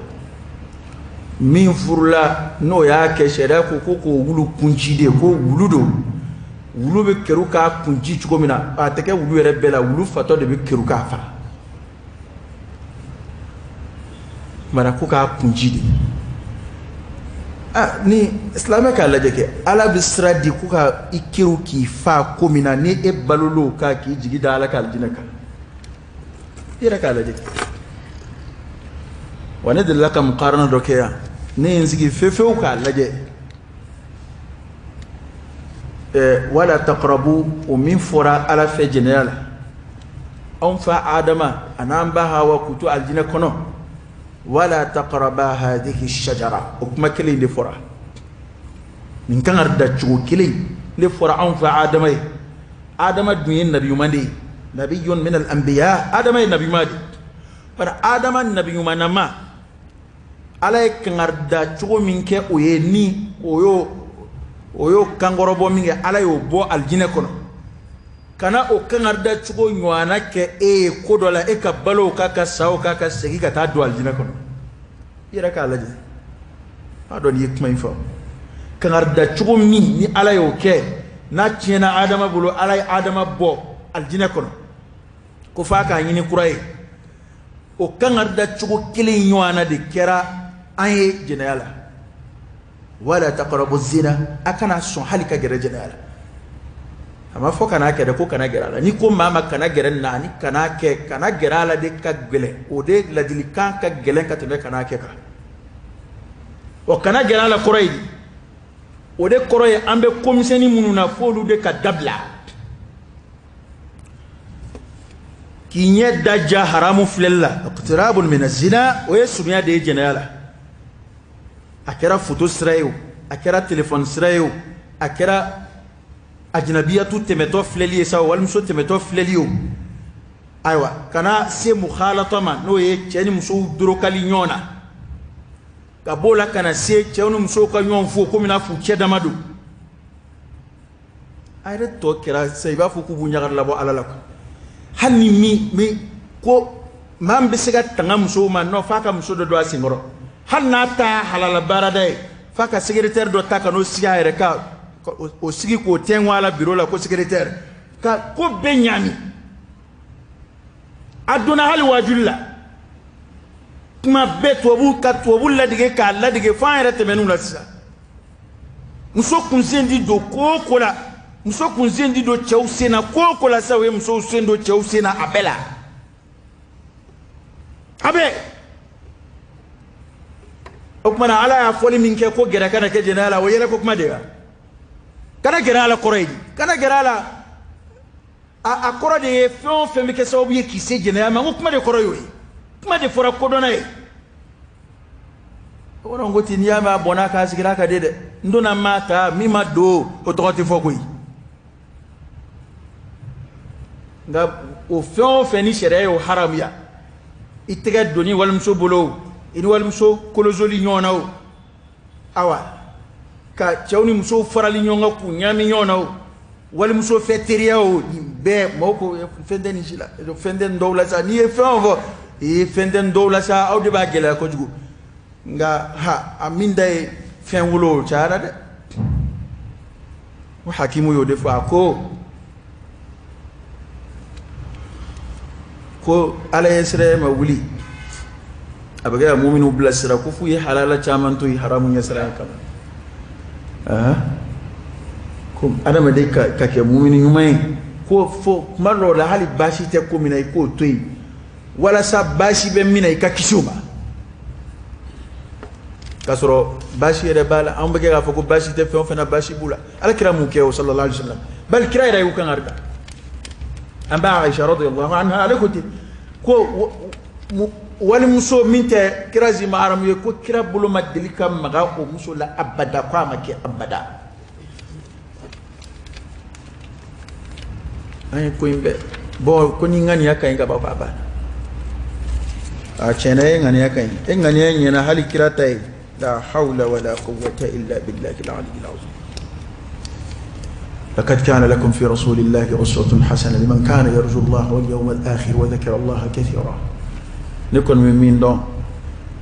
mi furula no ya ke sheda ku ko wulu kunci de ko wuludo wulu be keruka kunji chugo mina ateke wulu yere bela wulu fato de be keruka fa mana ko ka kunji de ni islamique ala jeke ala bisra di ko ka ikiru ki fa ko mina ni e balolo ka ki jigi da ala kal jinaka ira kala jeke wane de laka muqarana dokeya ni nzigi fefew ka laje ولا تقربوا ومن فراء على في جنرال أنفع آدم أنام بها وكتو الجنة كنو ولا تقربا هذه الشجرة وكما كلي لفراء من كان ردتشو كلي لفراء أنفع آدم الدنيا نبي مادي نبي من الأنبياء آدم النبي مادي فآدم النبي منما عليك ردتشو منك ويني oyo kangorobo minge ala yo bo aljine kono kana o kangarda chugo nywana ke kodola ka balo ka sawo ka segi ka ta do aljine kono ira ka alaje adon yek may fa kangarda chugo mi ni ala yo ke na tiena adama bulo ala adama bo aljine kono ko fa ka yini kurai o kangarda chugo kile nywana de kera anye jenala ولا تقربوا الزنا أكنا سنحلك جرجنا أما فوق أنا كده فوق أنا جرالا نيكو ماما كنا جرنا ني كنا جرالا دي كجلة ودي لدي كان كجلة كتبه كنا كيكا وكنا جرالا كوري ودي كوري أمبي كومسيني منونا فولو دي كدبلا كينيا دجا حرام فللا اقتراب من الزنا ويسمي دي جنالا أكرا فوتو سرايو أكرا تليفون سرايو أكرا أجنبية تمتو فللي ساو والمسو تمتو فلليو أيوة كنا سي مخالطة ما نو يجاني مسو دروكالي نيونا كابولا كنا سي تشاونو مسو كنيون فوكو منا فوكي دامادو أيضا تو كرا سيبا فوكو بنياغر لابو على لكو hani mi ko mam bisiga tanga muso ma no faka muso do doa singoro hanna ta halala barada faka secrétaire do taka no siga ere ka o sigi ko tenwa la bureau la ko secrétaire ka ko benyami aduna hal wajulla kuma beto bu ka to bu la dige ka la dige fa ere temenu la sa muso kunsendi do ko la muso kunzendi do chawsena koko la sawe muso sendo chawsena abela abe okmana ala ya foli minke ko gera kana ke jenala wayela ko kuma de kana gera ala koraydi kana gera ala a korode fon femi ke sawu ye kise jenala ma kuma de koroyo kuma de fora kodona e wona ngoti niyama bona ka sigira ka dede ndona mata mima do o tokoti fokoyi nga o fɛn fɛn ni sariya y'o haramuya i tɛgɛ doni walimuso bolo i ni walimuso kolozoli ɲɔgɔn na o awa ka cɛw ni musow farali ɲɔgɔn kan k'u ɲaami ɲɔgɔn na o walimuso fɛ teriya o nin bɛɛ mɔgɔw ko fɛn tɛ nin si la fɛn tɛ nin dɔw la sa n'i ye fɛn o fɔ fɛn tɛ nin dɔw la sa aw de b'a gɛlɛya kojugu nga ha a min da ye fɛn wolo o cayara dɛ o hakimu y'o de fɔ a ko ko ala yesre ma wuli abaga mu'minu bila sira ko fu yi halala chaman to yi haramun yasra kama ko adama de ka ke mu'minu nyumay ko fo marro la hali bashi te ko minay ko toy wala sa bashi be minay ka kisuma kasoro bashi re bala am baga ga ko bashi te fe na bashi bula ala kiramu ke sallallahu alaihi wasallam bal kira ira yu kan arda amba Aisha radiyallahu anha alakoti ko wali muso minte kirazi maaram ye ko kira bulu madilika maga ko muso la abada ko amake abada ay ko imbe bo ko ni ngani yakay ga baba a chene ngani yakay ngani nyena hali kira tay la hawla wala quwwata illa billahi al-ali al-azim لقد كان لكم في رسول الله أسوة حسنة لمن كان يرجو الله واليوم الآخر وذكر الله كثيرا نكون من مين دون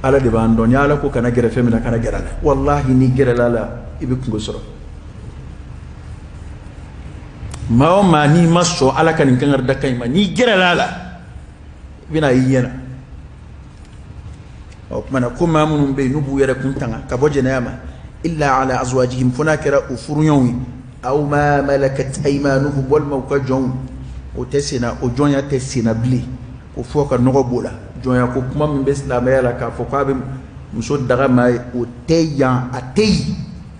على دبان دون يالكو كان جرى فمنا كان جرى والله نيجرى لا يبكم قصرا ما هو ما ني مسو على كان كان ردكاي ما نيجرى لا بنا يينا أو من كم من بين نبو يركون تنا كبوجنا ياما إلا على أزواجهم فناكرا أفريون أو ما ملكت أيمانهم والموقع جون وتسنا وجون يتسنا بلي وفوق النغبولا جون يكوكما من بس لا ميلا كفوقاب مسود دغما وتيا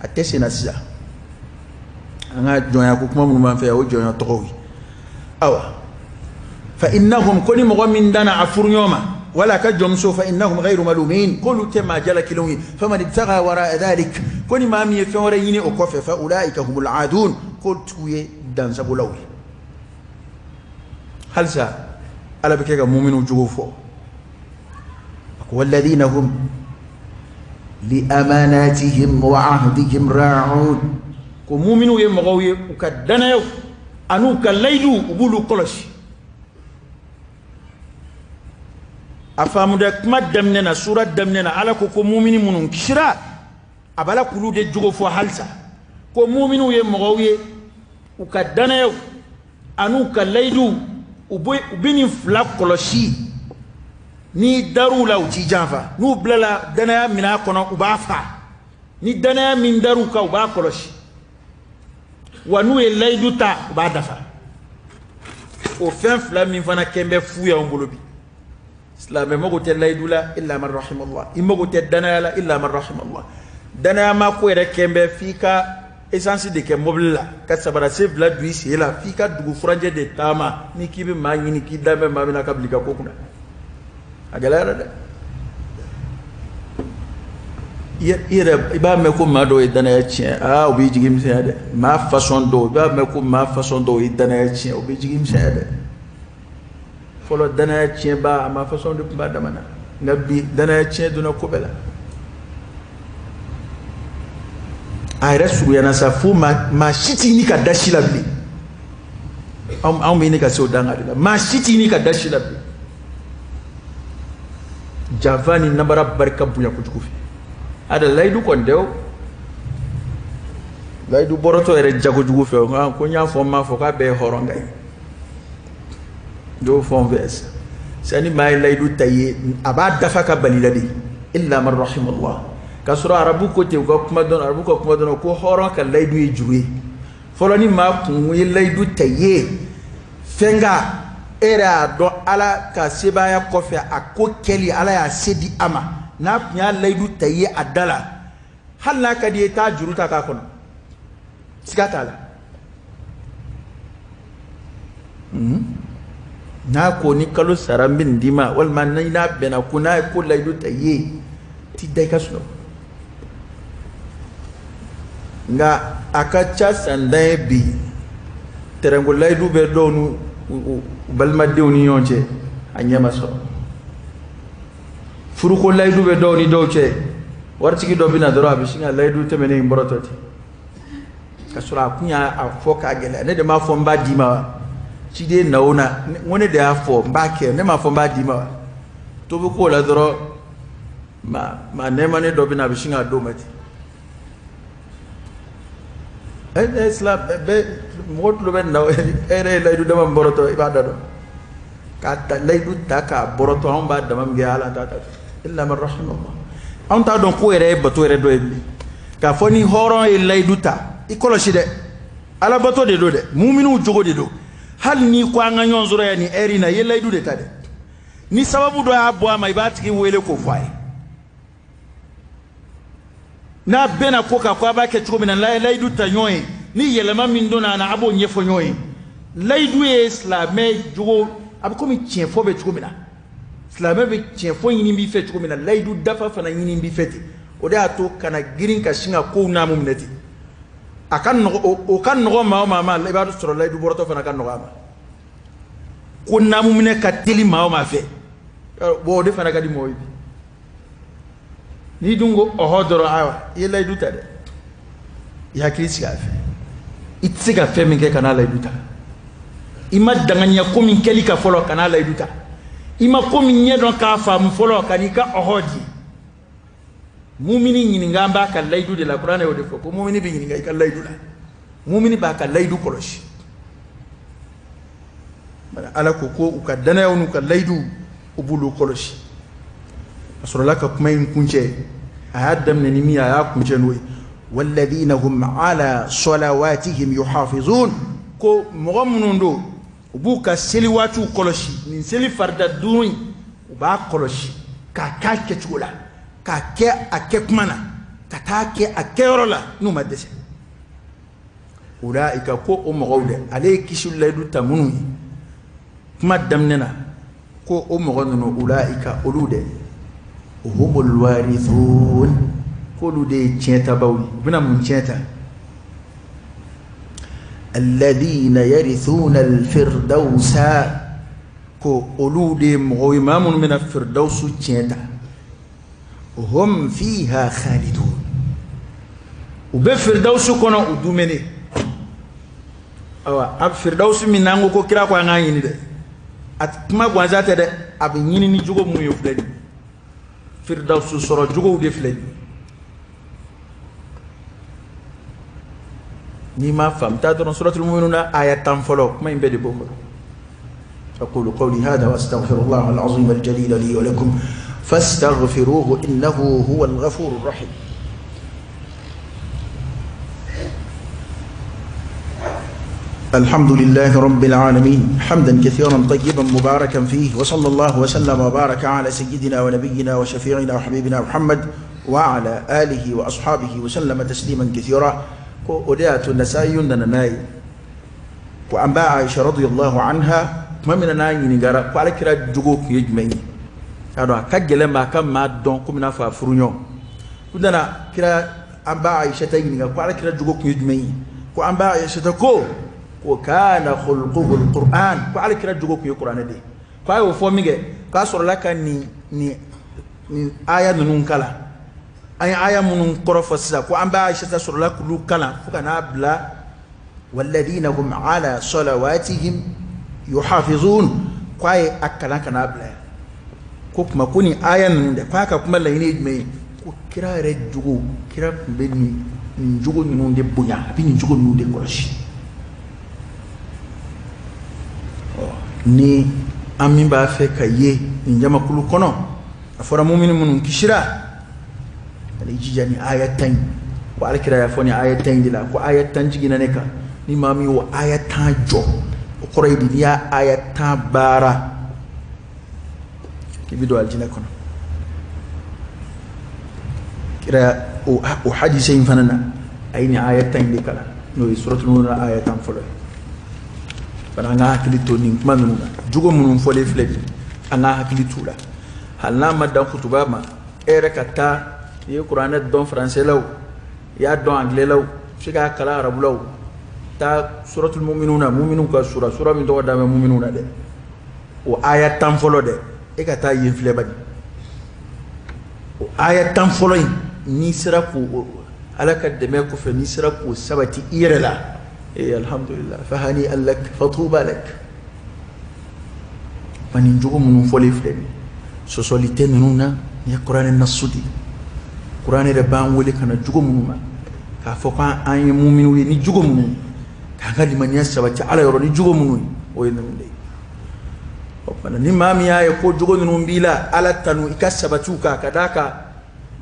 أتسنا سا أنا جون يكوكما من ما فيها وجون يتقوي أو فإنهم كل مغمن دنا عفور يوما ولا كجمسو فإنهم غير ملومين قلوا تما جلك لومي فمن ابتغى وراء ذلك كوني ما مي فوريني أكف فأولئك هم العادون قلت وي دان سبولوي هل سا ألا بكيك مؤمن جوفو والذين هم لأماناتهم وعهدهم راعون كمؤمن يمغوي وكدنا أنو كالليلو وبولو قلش afamuda kuma damnena sura damnena ala ko mu'mini munun kishira abala kulu de jogo fo halsa ko mu'minu ye mogoye ukadana yo anu kalaidu ubini fla koloshi ni darula uti janfa nu blala dana mina kono ubafa ni dana min daru ka uba koloshi wanu e laidu ta uba dafa o fen fla min fana kembe fuya ombolobi islam mo te laydula illa man rahim Allah imogo te danala illa man rahim Allah dana ma ko re kembe fika essence de ke mobile la ka sabara se vla du c'est la fi ka dugu franje de tama ni ki be ma ni ki dame ma bina ka blika ko kuna agala de ira iba me ko ma do idana ya chi obi jigim se de ma façon do iba me ko ma façon do idana ya chi obi jigim se de folo dana ya chi ba ma façon de ba damana ngabi dana ya chi do na ko bela ayra suguyana sa fu ma shiti ni ka dashi labli am mi ni ka so danga de ma shiti ni ka dashi labli javani nabara barka buya ko tukufi ada laydu kon dew laydu boroto ere jago jugu fe ko nya fo ma fo ka be horongay do fon ves sani may laydu taye aba dafa ka balila de illa man rahimallah kasura arabu ko te ko kuma don arabu ko kuma don ko horon ka laydu e juwe foloni ma kun yi laydu taye fenga era do ala ka sebaya kofe akko keli ala ya sedi ama na nya laydu taye adala halla ka di ta juruta ka kono sikatala na ko ni kalo sarambin dima wal man na bena kuna ko laydu taye ti dai kasno nga akacha sandai bi terengo laydu be donu balma dewni yonche anyama so furuko laydu be doni dowche wartiki do bina doro abi singa laydu temene imborototi kasura kunya afoka gele ne de ma fo mba dima chide naona ngone de afo mbake ne ma fo mba dima to bu ko la doro ma ne mane do bina abi singa do mati islam be modlo ben naw ere laydu dama boroto ibada do kata laydu taka boroto on ba dama ngi ala tata illa man rahimallah on ta don ko ere bato ere do ebi ka foni horon e laydu ta ikoloshi de ala bato de do de mu'minu jogo de do hal ni ko anga nyonzoro ya ni eri na ye laydu de ta de ni sababu do ya bo ama ibati wele ko fai na bena koka kwa ba ke chukumi na laydu ta nyoy ni yelema min dona na abo nyefo nyoy laydu e islamé jugo ab komi tienfo be chukumi na islamé be tienfo yini bi fe chukumi na laydu dafa fana yini bi feti o da to kana girin ka shinga ko na mumnati akan no o kan no ma ibadu soro laydu boroto fana kan no ma ko na mumne ka teli ma fe bo de fana ka di moy ni dungo o hodoro awa ye laydu ta de ya krisi ga fe itsiga fe min ke kana laydu ta ima danganya ko min keli ka folo kana laydu ta ima ko min nyedon ka fa mu folo kanika o hodi mu'mini nyini ngamba ka laydu de la qur'an e de fo ko mu'mini bi nyini ngai ka laydu la mu'mini ba ka laydu koloshi bana ala ko ka dana yonu ka laydu ubulu koloshi أصرلك كمين كنشة أهدم ننمي أياكم جنوي والذين هم على صلواتهم يحافظون كو مغمنون وبوكا سلواتو قلشي من سلي فرد دوني وبا قلشي كاكا كتولا كاكا أكيكمانا كاكا أكيرولا نوما دسي أولئك كو أمغولة عليك شو الليلو تمنوي كما دمننا كو أمغنون أولئك أولودة هم الوارثون كل دي تشيتا باوي بنا من تشيتا الذين يرثون الفردوس كو أولود مغيمام من الفردوس تشيتا هم فيها خالدون وبفردوس كنا أدومني أب فردوس من نانغو كو كرا كو أنغاني ده أتما غوازات ده أب يني نجوغو مو يفلدي فردوس سورة جوجو ديفلين نيما فهمت هذا سورة المؤمنون آية تنفلو ما ينبدي بومر أقول قولي هذا وأستغفر الله العظيم الجليل لي ولكم فاستغفروه إنه هو الغفور الرحيم. الحمد لله رب العالمين حمدا كثيرا طيبا مباركا فيه وصلى الله وسلم وبارك على سيدنا ونبينا وشفيعنا وحبيبنا محمد وعلى آله وأصحابه وسلم تسليما كثيرا. ko odiato nasai yunda nanai ko amba Aisha radiyallahu anha mamina na yini gara ko ala kira jugo ku yejmai ado akagele ma kam ma don ko mina fa furunyo kudana kira amba Aisha ta yini gara ko ala kira jugo ku yejmai ko amba Aisha ta ko kana khulquhu alquran ko ala kira jugo ku qur'an de ko ayo fo mige ka soro laka ni aya nunun kala ay aya munun qorofa sa ko amba Aisha ta soro laka lu kala fuka na bla walladina hum ala salawatihim yuhafizun kwaye akala kana bla ko kuma kuni aya nunun de ka kuma layni me ko kira re jugo kira be ni jugo nunun de bunya bi ni jugo nunun de koroshi ni amin ba fe kaye ni jama kulu kono afora mu'minu mun kishira ali jijani ayatan ko alkira ya foni ayatan dila ko ayatan jigina ne ka ni mami wo ayatan jo ko reedi ya ayatan bara kibido aljina kono kira o hadisi fanana ayni ayatan dikala no suratul nur ayatan folo bana nga hakili to ni kuma nuna jugo munun fole flek anga hakili tula halna madan kutuba ma ere kata ye qur'an don français law ya don anglais law fika kala arabu law ta suratul mu'minun ka sura min do da mu'minuna de o ayatan folo de e kata yin fle bani o ayatan folo ni sira ko alaka de me ko fe ni sira ko sabati irela alhamdulillah fahani lak fatuba lak manin jugo mun fole flemi so solite nuna ya qur'an nasudi qur'an de ban wole kana jugo mun ma ka fo ka an mu'minu ni jugo mun ka ga limaniya sabati ala yoro ni jugo mun o yen nun dai opana ni mami ya ko jugo nun bila ala tanu ikasabatu ka kadaka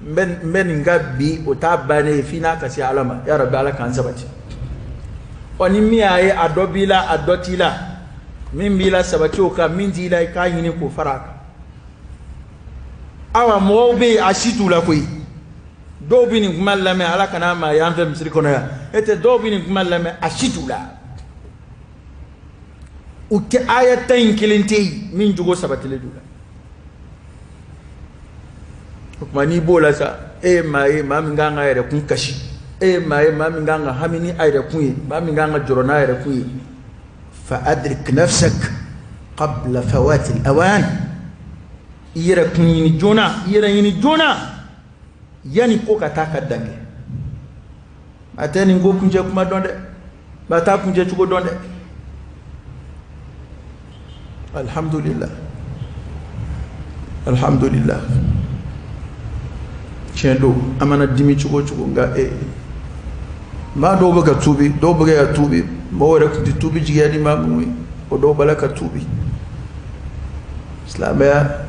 men ngabbi o tabane fina ka si alama ya rabbi ala kan sabati oni mi aye adobila adotila min bila sabati o ka min dila ka yini ko faraka awa mobe ashitu la koy do bini kumallame ala kana ma yanfe misri kono ya ete do bini kumallame ashitu la uke ayatan kilinte min jugo sabati le dula kuma ni bola sa ma nganga yere kun kashi ma nganga hamini ayre kunyi ma nganga jorona ayre kunyi fa adrik nafsak qabla fawat al-awan yira kunyi ni jona yani ko kataka dange ateni ngo kunje kuma donde bata kunje chugo donde alhamdulillah chendo amana dimi chugo nga ma do baga tubi do baga ya tubi mo wara ku tubi jigani ma mu o do balaka tubi islamaya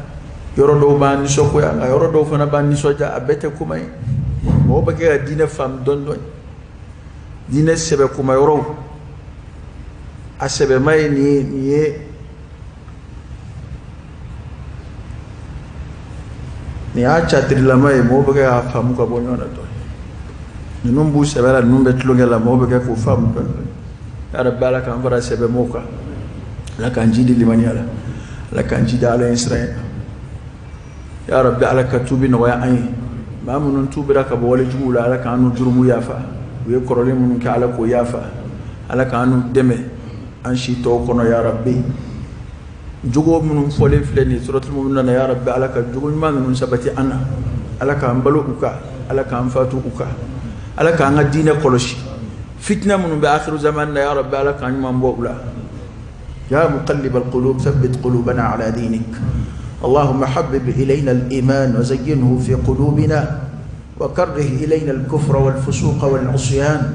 yoro do ban ni soko ya yoro do fana ban ni soja abete kuma mo baga ya dina fam don dina sebe kuma yoro asebe mai ni acha trilamai mo baga ya famu ka bonyona to numbu sebela numbe tlongela mo baga ko famu to ya rabbala kan fara sebe moka la kan jidi limaniala la kan jidi ala israel ya rabbi ala katubi no ya ay mamunun tubira ka bo wala jumula ala kan anu jurumu yafa we korole mun ka ala ko yafa ala kan anu deme an shi to kono ya rabbi jugo mun fole fleni suratul mu'minun ya rabbi ala ka jugo man sabati ana ala ka ambalo uka ala ka amfatu uka ala ka nga dina koloshi fitna mun bi akhiru zaman ya rabbi ala ka man boula ya muqallib alqulub thabbit qulubana ala dinik اللهم حبب إلينا الإيمان وزينه في قلوبنا وكره إلينا الكفر والفسوق والعصيان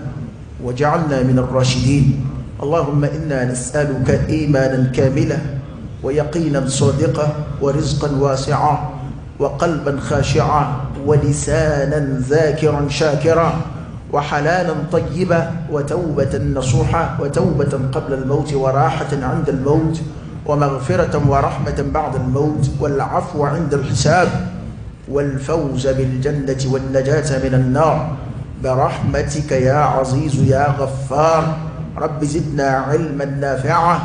وجعلنا من الراشدين اللهم إنا نسألك إيمانا كاملا ويقينا صادقا ورزقا واسعا وقلبا خاشعا ولسانا ذاكرا شاكرا وحلالا طيبا وتوبة نصوحا وتوبة قبل الموت وراحة عند الموت ومغفرة ورحمة بعد الموت والعفو عند الحساب والفوز بالجنة والنجاة من النار برحمتك يا عزيز يا غفار. رب زدنا علما نافعا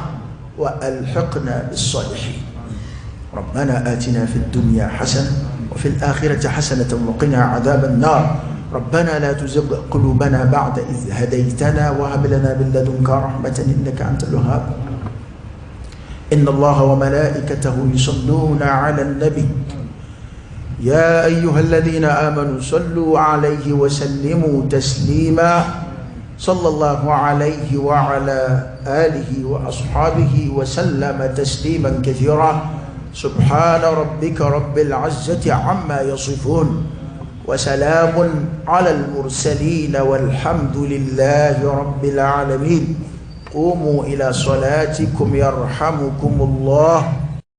وألحقنا بالصالحين. ربنا آتنا في الدنيا حسنة وفي الآخرة حسنة وقنا عذاب النار. ربنا لا تزغ قلوبنا بعد إذ هديتنا وهب لنا من لدنك رحمة إنك أنت الوهاب. إن الله وملائكته يصلون على النبي يا أيها الذين آمنوا صلوا عليه وسلموا تسليما. صلى الله عليه وعلى آله وأصحابه وسلم تسليما كثيرا. سبحان ربك رب العزة عما يصفون وسلام على المرسلين والحمد لله رب العالمين. قوموا إلى صلاتكم يرحمكم الله.